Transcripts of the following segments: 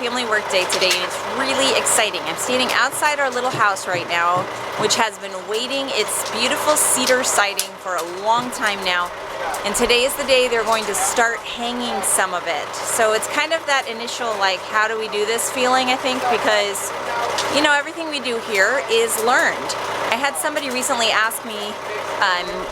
family work day today, and it's really exciting. I'm standing outside our little house right now, which has been waiting its beautiful cedar siding for a long time now. And today is the day they're going to start hanging some of it. So it's kind of that initial, like, how do we do this feeling, I think, because, you know, everything we do here is learned. I had somebody recently ask me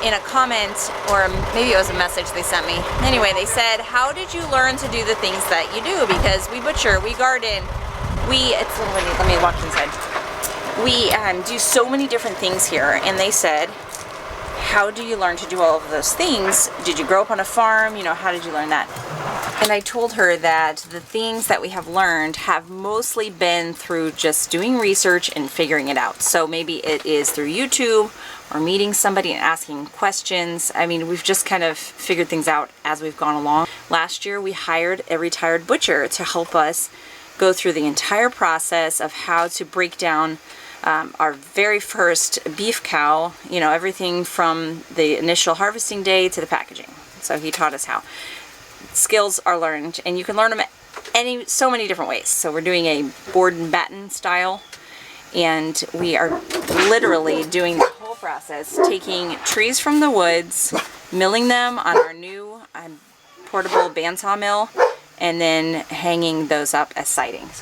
in a comment, or maybe it was a message they sent me. Anyway, they said, how did you learn to do the things that you do? Because we butcher, we garden, it's a little windy, let me walk inside. We do so many different things here, and they said, how do you learn to do all of those things? Did you grow up on a farm? You know, how did you learn that? And I told her that the things that we have learned have mostly been through just doing research and figuring it out. So maybe it is through YouTube or meeting somebody and asking questions. I mean, we've just kind of figured things out as we've gone along. Last year, we hired a retired butcher to help us go through the entire process of how to break down our very first beef cow, you know, everything from the initial harvesting day to the packaging. So he taught us how. Skills are learned, and you can learn them so many different ways. So we're doing a board and batten style, and we are literally doing the whole process, taking trees from the woods, milling them on our new portable bandsaw mill, and then hanging those up as sidings.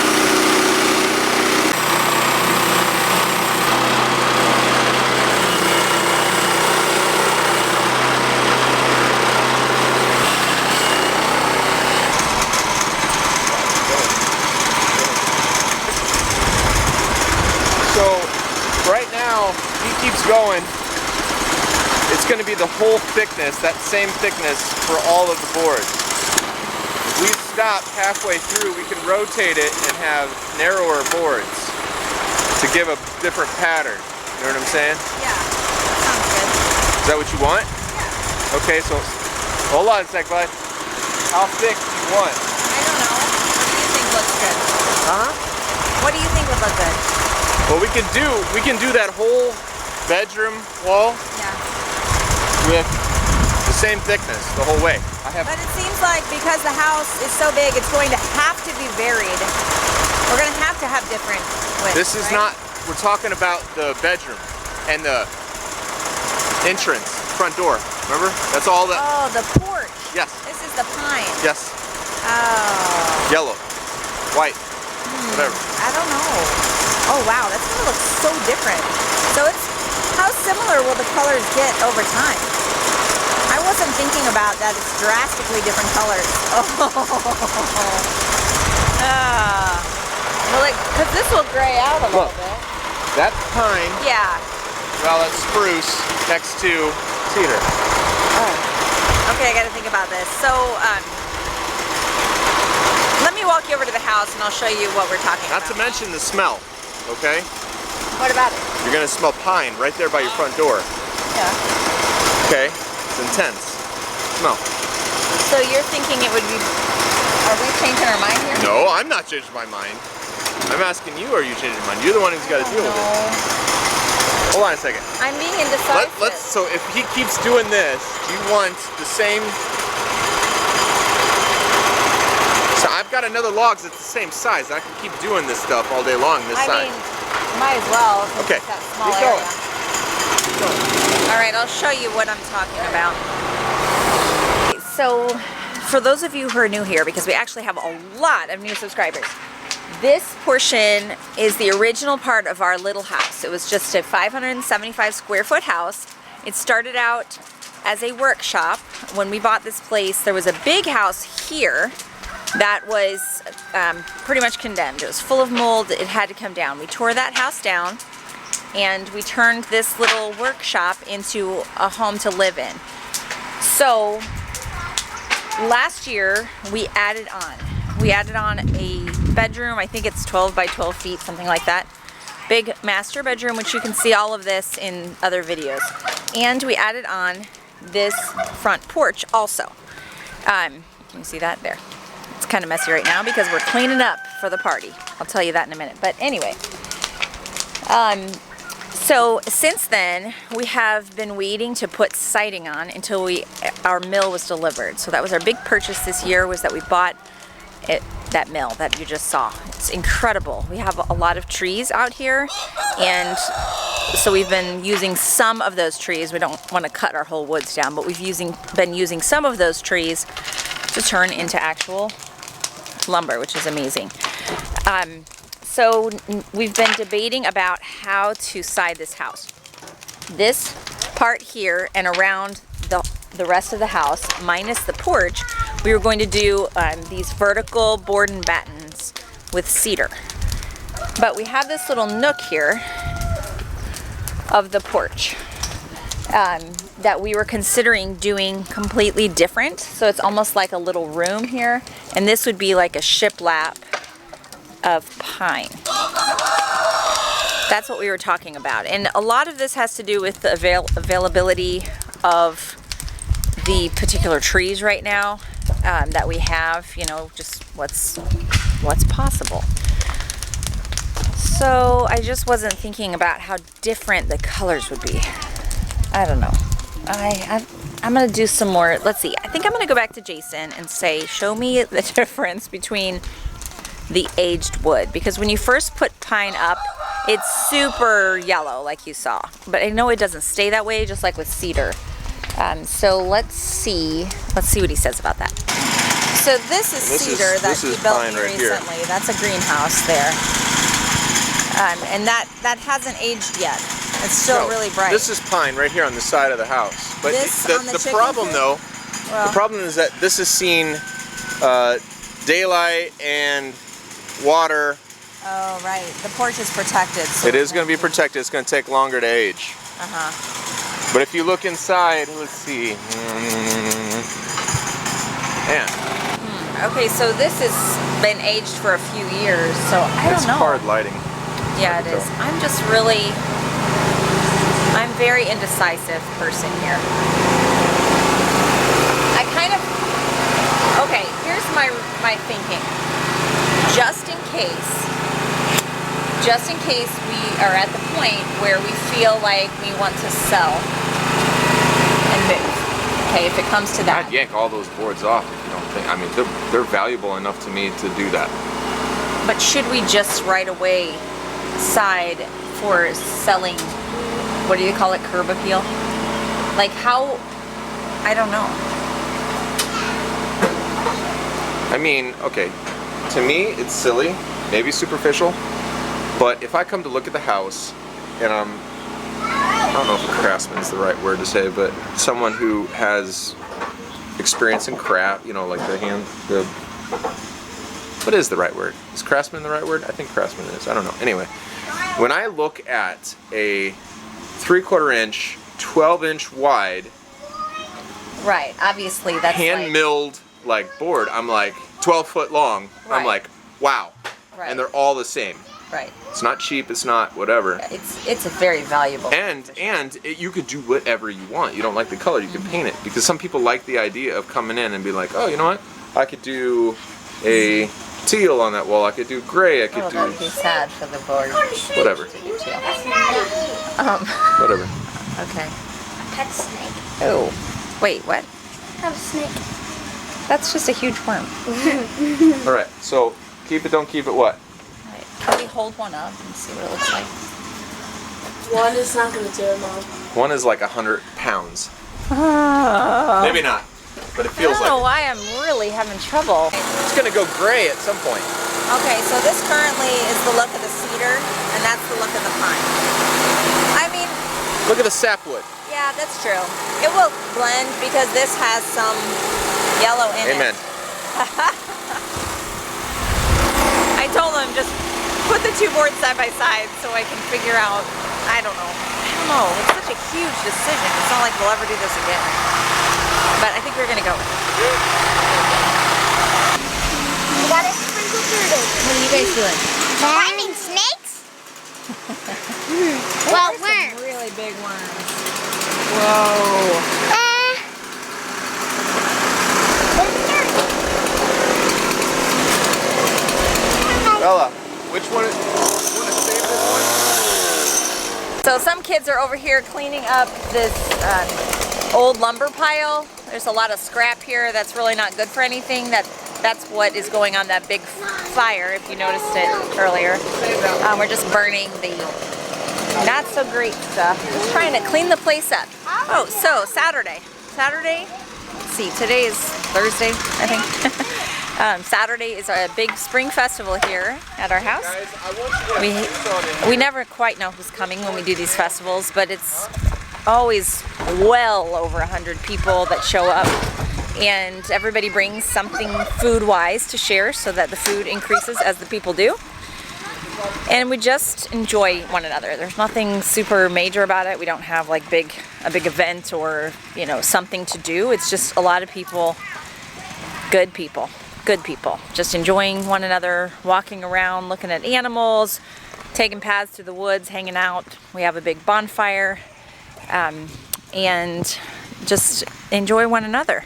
Going, it's going to be the whole thickness, that same thickness for all of the boards. If we stop halfway through, we can rotate it and have narrower boards to give a different pattern. You know what I'm saying? Yeah, that sounds good. Is that what you want? Yeah. Okay, so hold on a sec, bud. How thick do you want? I don't know. What do you think looks good? Huh? What do you think would look good? Well, we can do that whole bedroom wall, yeah, with the same thickness the whole way. But it seems like because the house is so big, it's going to have to be varied. We're going to have different widths. This is right? not, we're talking about the bedroom and the entrance, front door. Remember? That's all that. Oh, the porch. Yes. This is the pine. Yes. Oh. Yellow, white, whatever. I don't know. Oh wow, that's going to look so different. So how similar will the colors get over time? I wasn't thinking about that. It's drastically different colors. Oh. Well, because this will gray out a little bit. That's pine. Yeah. Well, that's spruce next to cedar. Oh. Okay, I got to think about this. So, let me walk you over to the house and I'll show you what we're talking about. Not to mention the smell, okay? What about it? You're going to smell pine right there by your front door. Yeah. Okay? It's intense. Smell. So you're thinking it would be... Are we changing our mind here? No, I'm not changing my mind. I'm asking you, are you changing your mind? You're the one who's got to deal with it. Hold on a second. I'm being indecisive. So if he keeps doing this, do you want the same... So I've got another logs that's the same size. I can keep doing this stuff all day long this side. I mean, might as well. Okay, that small keep area. going. Keep going. All right, I'll show you what I'm talking about. So, for those of you who are new here, because we actually have a lot of new subscribers, this portion is the original part of our little house. It was just a 575 square foot house. It started out as a workshop. When we bought this place, there was a big house here that was pretty much condemned. It was full of mold. It had to come down. We tore that house down and we turned this little workshop into a home to live in. So last year we added on a bedroom. I think it's 12 by 12 feet, something like that. Big master bedroom, which you can see all of this in other videos. And we added on this front porch also. You see that there? It's kind of messy right now because we're cleaning up for the party. I'll tell you that in a minute. But anyway, so since then we have been waiting to put siding on until our mill was delivered. So that was our big purchase this year, was that we bought it that mill that you just saw. It's incredible. We have a lot of trees out here, and so we've been using some of those trees. We don't want to cut our whole woods down, but we've been using some of those trees to turn into actual lumber, which is amazing. So we've been debating about how to side this house. This part here and around the rest of the house, minus the porch, we were going to do these vertical board and battens with cedar. But we have this little nook here of the porch that we were considering doing completely different. So it's almost like a little room here, and this would be like a shiplap of pine. That's what we were talking about. And a lot of this has to do with the availability of the particular trees right now that we have, you know, just what's possible. So I just wasn't thinking about how different the colors would be. I don't know. I'm gonna do some more. Let's see. I think I'm gonna go back to Jason and say, show me the difference between the aged wood, because when you first put pine up, it's super yellow like you saw, but I know it doesn't stay that way, just like with cedar. So let's see what he says about that. So this is cedar that he built me recently. That's a greenhouse there, and that hasn't aged yet. It's still really bright. This is pine right here on the side of the house. But the problem though, the problem is that this has seen daylight and water. Oh, right. The porch is protected. So it is going to be protected. It's going to take longer to age. But if you look inside, let's see. Yeah. Okay, so this has been aged for a few years, so I don't know. It's hard lighting. Yeah, it is. I'm very indecisive person here. Okay, here's my thinking. Just in case we are at the point where we feel like we want to sell and move. Okay, if it comes to that. I'd yank all those boards off if you don't think. I mean, they're valuable enough to me to do that. But should we just right away decide for selling? What do you call it? Curb appeal? Like how? I don't know. I mean, okay. To me, it's silly, maybe superficial, but if I come to look at the house, and I don't know if a craftsman is the right word to say, but someone who has experience in craft, you know, like what is the right word? Is craftsman the right word? I think craftsman is, I don't know. Anyway, when I look at a 3/4 inch, 12-inch wide, right, obviously that's hand-milled like board, I'm like 12 foot long, right. I'm like, wow. Right. And they're all the same. Right. It's not cheap, it's not whatever. It's a very valuable. And you could do whatever you want. You don't like the color, you can paint it. Because some people like the idea of coming in and be like, oh, you know what? I could do a teal on that wall, I could do gray, I could do... that would be sad for the board. Whatever. Whatever. Okay. A pet snake. Oh. Wait, what? I have a snake. That's just a huge worm. Alright, so keep it, don't keep it what? Right. Can we hold one up and see what it looks like? One is not going to do it, Mom. One is like 100 pounds. Maybe not, but it feels like I don't know why I'm really having trouble. It's going to go gray at some point. Okay, so this currently is the look of the cedar, and that's the look of the pine. I mean... Look at the sapwood. Yeah, that's true. It will blend because this has some yellow in Amen. it. I told him just put the two boards side by side so I can figure out, I don't know. It's such a huge decision. It's not like we'll ever do this again. But I think we're going to go. We got it sprinkled through it. What are you guys doing? Finding snakes? Well, worms. Some really big worms. Whoa. Bella, which one is, you want to save this one? So some kids are over here cleaning up this old lumber pile. There's a lot of scrap here that's really not good for anything that that's what is going on that big fire, if you noticed it earlier. We're just burning the not so great stuff. Just trying to clean the place up. Oh, so Saturday, let's see, today is Thursday, I think. Saturday is a big spring festival here at our house. We never quite know who's coming when we do these festivals, but it's always well over 100 people that show up, and everybody brings something food-wise to share so that the food increases as the people do. And we just enjoy one another. There's nothing super major about it. We don't have like a big event or, you know, something to do. It's just a lot of people, good people, just enjoying one another, walking around, looking at animals, taking paths through the woods, hanging out. We have a big bonfire, and just enjoy one another.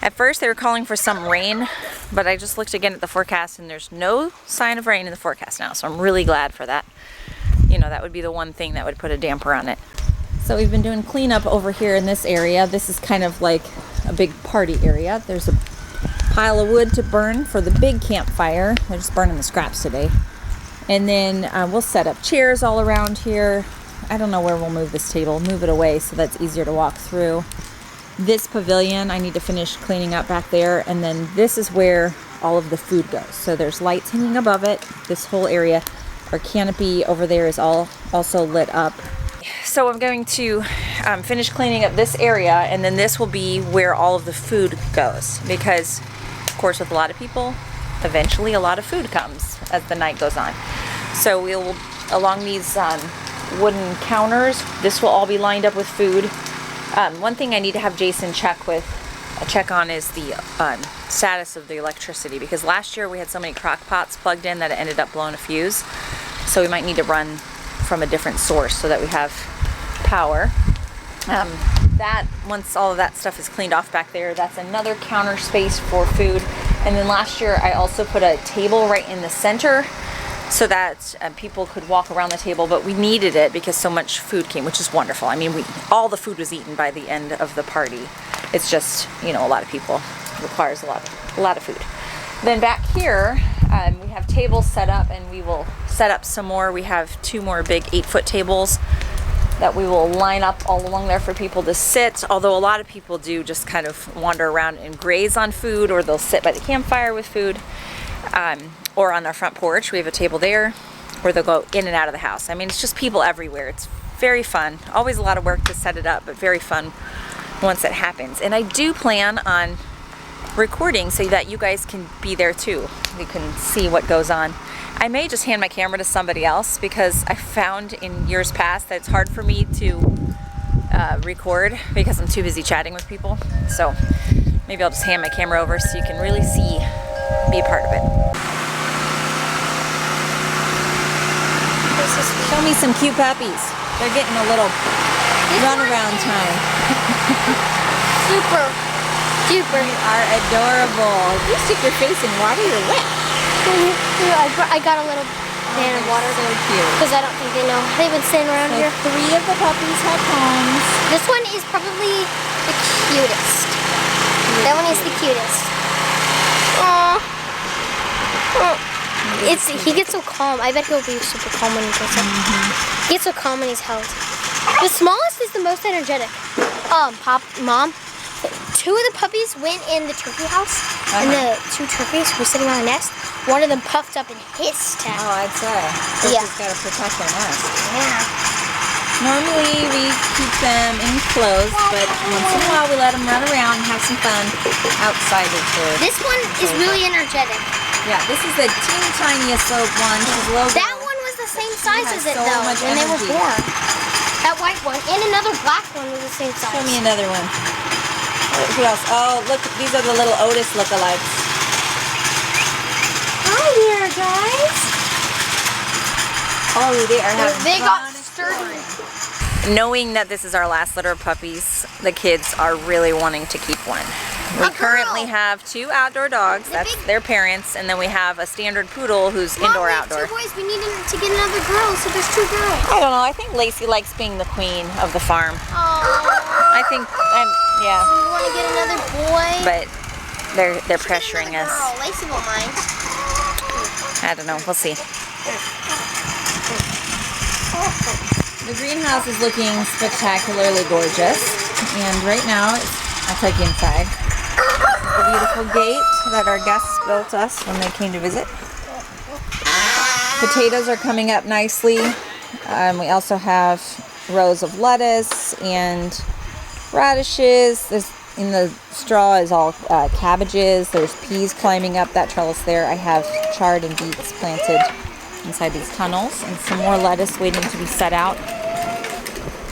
At first they were calling for some rain, but I just looked again at the forecast and there's no sign of rain in the forecast now, so I'm really glad for that. You know, that would be the one thing that would put a damper on it. So we've been doing cleanup over here in this area. This is kind of like a big party area. There's a pile of wood to burn for the big campfire. They're just burning the scraps today. And then we'll set up chairs all around here. I don't know where we'll move this table. Move it away so that's easier to walk through. This pavilion I need to finish cleaning up back there, and then this is where all of the food goes. So there's lights hanging above it. This whole area, our canopy over there is all also lit up. So I'm going to finish cleaning up this area, and then this will be where all of the food goes, because of course with a lot of people, eventually a lot of food comes as the night goes on. So we'll, along these wooden counters, this will all be lined up with food. One thing I need to have Jason check on is the status of the electricity, because last year we had so many crock pots plugged in that it ended up blowing a fuse. So we might need to run from a different source so that we have power. Once all of that stuff is cleaned off back there, that's another counter space for food. And then last year I also put a table right in the center so that people could walk around the table, but we needed it because so much food came, which is wonderful. I mean, all the food was eaten by the end of the party. It's just, you know, a lot of people requires a lot of food. Then back here, we have tables set up, and we will set up some more. We have 2 more big 8-foot tables that we will line up all along there for people to sit, although a lot of people do just kind of wander around and graze on food, or they'll sit by the campfire with food. Or on our front porch, we have a table there, or they'll go in and out of the house. I mean, it's just people everywhere. It's very fun. Always a lot of work to set it up, but very fun once it happens. And I do plan on recording so that you guys can be there too. You can see what goes on. I may just hand my camera to somebody else, because I found in years past that it's hard for me to record because I'm too busy chatting with people. So maybe I'll just hand my camera over so you can really be a part of it. Show me some cute puppies. They're getting a little runaround time. Super. You are adorable. You stick your face in water, you're wet. I got a little pan of water. So cute. Because I don't think they know. They've been staying around here. 3 of the puppies have homes. This one is probably the cutest. That one is the cutest. He gets so calm. I bet he'll be super calm when he gets up. He gets so calm when he's held. The smallest is the most energetic. Mom, 2 of the puppies went in the turkey house, and the 2 turkeys were sitting on a nest. One of them puffed up and hissed at. Oh, I'd say. Yeah. She's got to protect their nest. Yeah. Normally we keep them enclosed, but once in a while we let them run around and have some fun outside of the... This one is really energetic. Yeah, this is the teeny tiniest little one. She's a little That girl. one was the same size as it so though much when they were energy. born. That white one and another black one was the same size. Show me another one. Who else? Oh, look, these are the little Otis lookalikes. Hi there, guys. Oh, they are having They got fun sturdy. Knowing that this is our last litter of puppies, the kids are really wanting to keep one. We currently have 2 outdoor dogs, that's their parents, and then we have a standard poodle who's indoor-outdoor. 2 boys, we need to get another girl, so there's 2 girls. I don't know, I think Lacey likes being the queen of the farm. Oh. I think, yeah. You want to get another boy? But They're pressuring us. Oh, Lacey won't mind. I don't know. We'll see. The greenhouse is looking spectacularly gorgeous, and right now I'll take you inside. The beautiful gate that our guests built us when they came to visit. Potatoes are coming up nicely. We also have rows of lettuce and radishes. In the straw is all cabbages. There's peas climbing up that trellis there. I have chard and beets planted inside these tunnels, and some more lettuce waiting to be set out.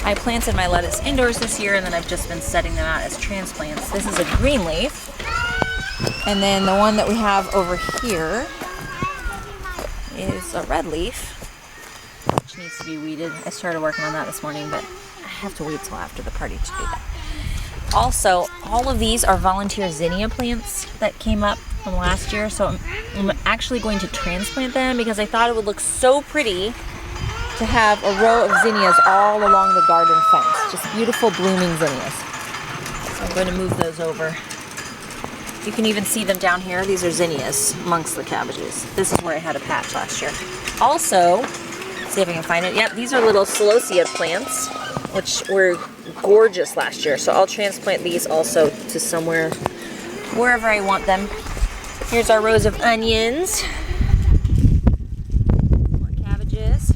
I planted my lettuce indoors this year, and then I've just been setting them out as transplants. This is a green leaf, and then the one that we have over here is a red leaf, which needs to be weeded. I started working on that this morning, but I have to wait till after the party to do that. Also, all of these are volunteer zinnia plants that came up from last year, so I'm actually going to transplant them because I thought it would look so pretty to have a row of zinnias all along the garden fence. Just beautiful blooming zinnias. So I'm going to move those over. You can even see them down here. These are zinnias amongst the cabbages. This is where I had a patch last year. Also, see if I can find it. Yep, these are little celosia plants, which were gorgeous last year. So I'll transplant these also to somewhere, wherever I want them. Here's our rows of onions. More cabbages.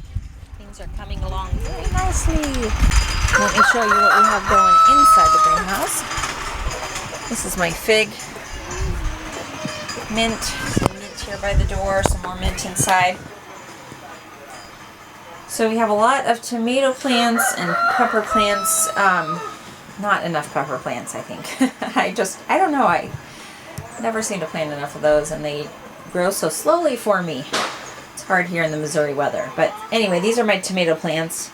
Things are coming along very nicely. Let me show you what we have going inside the greenhouse. This is my fig. Mint. Some mint here by the door. Some more mint inside. So we have a lot of tomato plants and pepper plants. Not enough pepper plants, I think. I don't know. I never seem to plant enough of those, and they grow so slowly for me. It's hard here in the Missouri weather. But anyway, these are my tomato plants,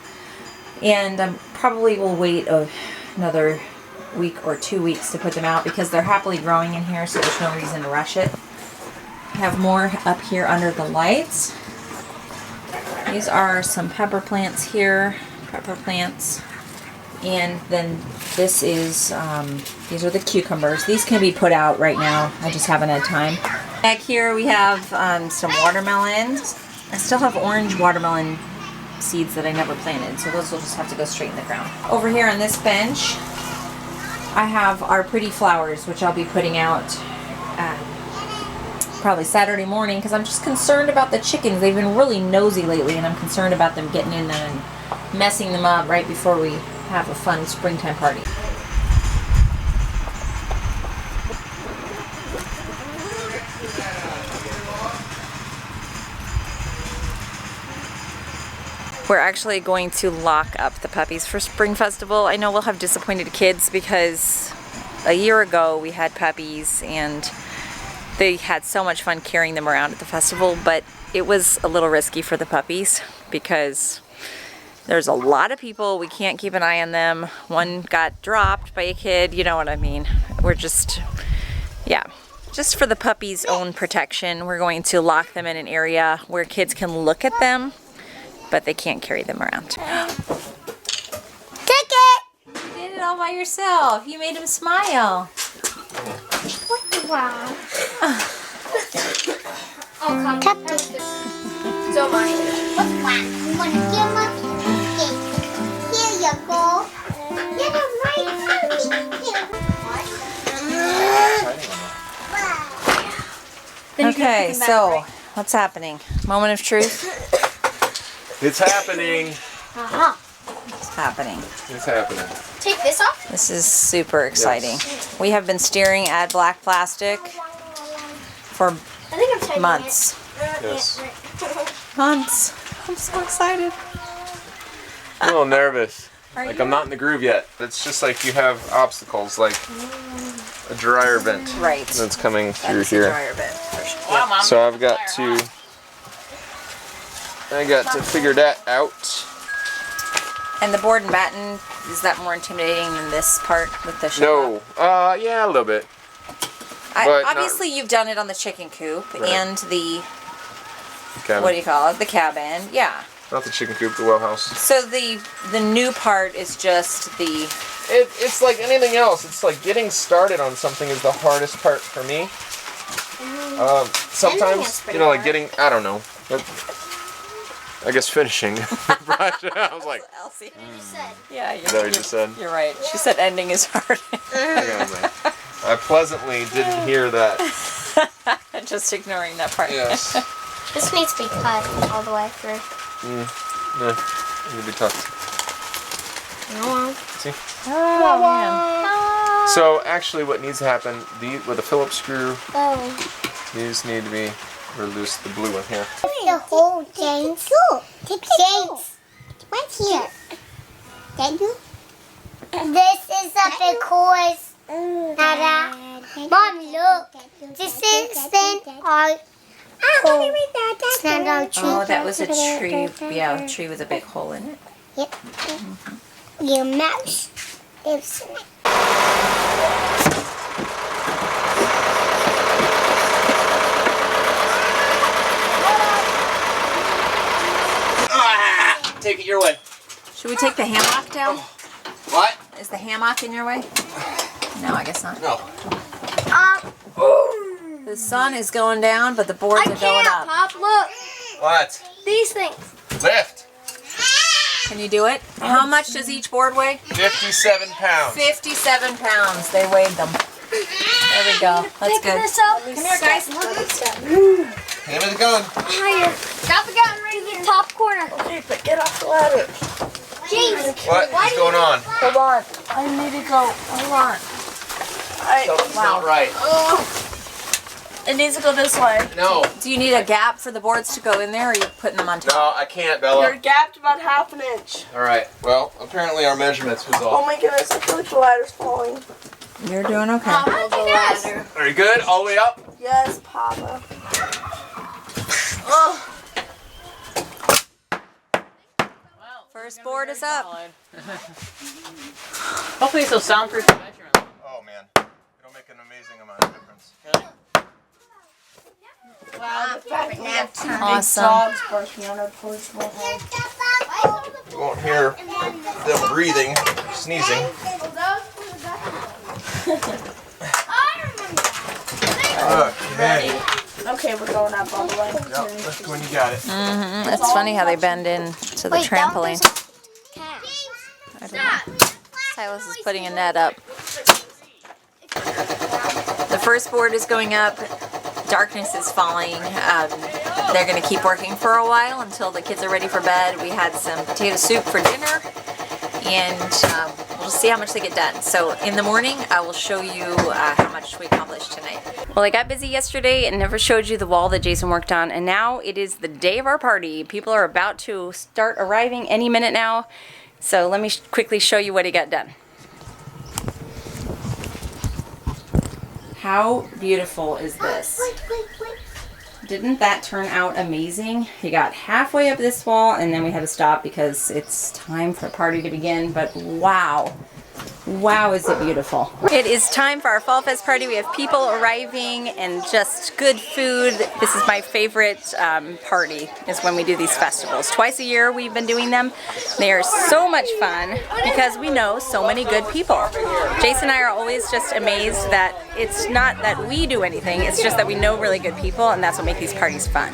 and I probably will wait another week or 2 weeks to put them out because they're happily growing in here, so there's no reason to rush it. I have more up here under the lights. These are some pepper plants here, pepper plants, and then this is, these are the cucumbers. These can be put out right now, I just haven't had time. Back here we have some watermelons. I still have orange watermelon seeds that I never planted, so those will just have to go straight in the ground. Over here on this bench, I have our pretty flowers, which I'll be putting out probably Saturday morning because I'm just concerned about the chickens. They've been really nosy lately, and I'm concerned about them getting in there and messing them up right before we have a fun springtime party. We're actually going to lock up the puppies for Spring Festival. I know we'll have disappointed kids because a year ago we had puppies and they had so much fun carrying them around at the festival, but it was a little risky for the puppies because there's a lot of people. We can't keep an eye on them. One got dropped by a kid, you know what I mean. We're just, yeah. Just for the puppies' own protection, we're going to lock them in an area where kids can look at them, but they can't carry them around. Take it! You did it all by yourself. You made him smile. Wow. Oh, come on. So mine. What's that? You want to give us cake? Here you go. Get it right. Okay, so what's happening? Moment of truth? It's happening. Uh-huh. It's happening. It's happening. Take this off? This is super exciting. Yes. We have been staring at black plastic for I think I'm taking months. Yes. Months. I'm so excited. I'm a little nervous. Are Like you? I'm not in the groove yet. It's just like you have obstacles, like a dryer vent Right. that's coming through That's the here. dryer bit, for sure. So I've got to figure that out. And the board and batten, is that more intimidating than this part with the ship No. up? Yeah, a little bit. but not- Obviously, you've done it on the chicken coop Right. and the, Cabin. what do you call it, the cabin. Yeah. Not the chicken coop, the well house. So the new part is just the... It's like anything else. It's like getting started on something is the hardest part for me. Sometimes, you know, like getting, I don't know. I guess finishing the project. I was like, Elsie. Yeah. Yeah, is that what you just said? you're right. She said ending is hard. I pleasantly didn't hear that. Just ignoring that part. Yes. This needs to be cut all the way through. No, it'll be tough. See? Oh, man. So actually, what needs to happen with a Phillips screw, these need to be released. The blue one here. The whole James. James. What's here? Thank you. This is a big horse. Mom, look. This is then our it's not our tree. Oh, that was a tree. Yeah, a tree with a big hole in it. Yep. Your mouse lives in it. Take it your way. Should we take the hammock down? What? Is the hammock in your way? No, I guess not. No. The sun is going down, but the boards are going up. Pop, look. What? These things. Lift. Can you do it? How much does each board weigh? 57 pounds. 57 pounds. They weighed them. There we go. That's Pick good. this up. Come here, guys. Hand me the gun. Higher. Got the gun right in the top corner. Okay, but get off the ladder. James. What is going on? Hold on. I need to go. Hold on. Something's not right. It needs to go this way. No. Do you need a gap for the boards to go in there, or are you putting them on top? No, I can't, You're Bella. gapped about ½ an inch. All right. Well, apparently our measurements was Oh off. my goodness, I feel like the ladder's falling. You're doing okay. Look at this. Are you good? All the way up? Yes, Papa. Oh, First board is up. Hopefully it's so soundproof to measure them. Oh man, it'll make an amazing amount of difference. wow, the fact that we have two big Awesome. dogs barking on our porch will help. You won't hear them breathing, sneezing. Okay. Okay, we're going up all the way. Yep, that's when you got it. It's funny how they bend in to the trampoline. I don't know. Silas is putting a net up. The first board is going up. Darkness is falling. They're going to keep working for a while until the kids are ready for bed. We had some potato soup for dinner, and we'll see how much they get done. So in the morning, I will show you how much we accomplished tonight. Well, I got busy yesterday and never showed you the wall that Jason worked on, and now it is the day of our party. People are about to start arriving any minute now, so let me quickly show you what he got done. How beautiful is this? Didn't that turn out amazing? He got halfway up this wall and then we had to stop because it's time for a party to begin, but wow. Wow, is it beautiful. It is time for our Fall Fest party. We have people arriving and just good food. This is my favorite party, is when we do these festivals. Twice a year we've been doing them. They are so much fun because we know so many good people. Jason and I are always just amazed that it's not that we do anything, it's just that we know really good people, and that's what makes these parties fun.